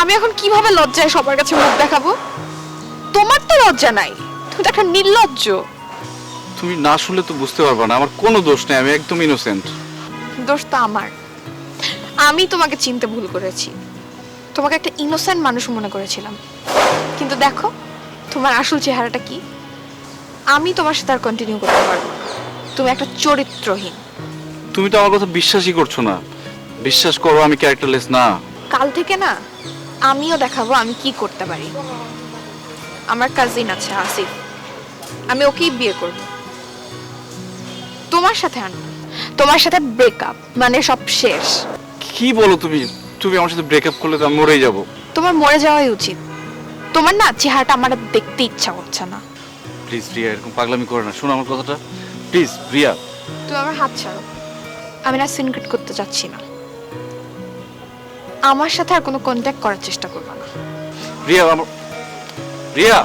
আমি এখন কিভাবে লজ্জায় সবার কাছে মুখ দেখাবো? তোমার তো লজ্জা নাই, তুমি তো একটা নির্লজ্জ। তুমি না শুনলে তো বুঝতে পারবা না, আমার কোনো দোষ নেই, আমি একদম ইনোসেন্ট। দোষ তো আমার। আমি তোমাকে চিনতে ভুল করেছি, তোমাকে একটা ইনোসেন্ট মানুষ মনে করেছিলাম। কিন্তু দেখো তোমার আসল চেহারাটা কি। আমি তোমার সাথে আর কন্টিনিউ করতে পারবো না। তুমি একটা চরিত্রহীন। তুমি তো আমার কথা বিশ্বাসই করছো না। বিশ্বাস করো আমি ক্যারেক্টারলেস না। কাল থেকে না আমিও দেখাবো আমি কি করতে পারি। আমার কাজিন আছে আসিফ, আমি ওকেই বিয়ে করব। তোমার সাথে আর না। তোমার সাথে ব্রেকআপ মানে সব শেষ। কি বলো তুমি? তুমি আমার সাথে ব্রেকআপ করলে তো আমি মরেই যাবো। তোমার মরে যাওয়াই উচিত। তোমার না চেহারাটা আমার দেখতে ইচ্ছা করছে না। প্লিজ রিয়া, এরকম পাগলামি করে না, শোনো আমার কথাটা প্লিজ। রিয়া, তুমি আমার হাত ছাড়ো। আমি না সিনক্রেট করতে চাচ্ছি না। আমার সাথে আর কোনো কন্ট্যাক্ট করার চেষ্টা করবে না। রিয়া আমার, রিয়া।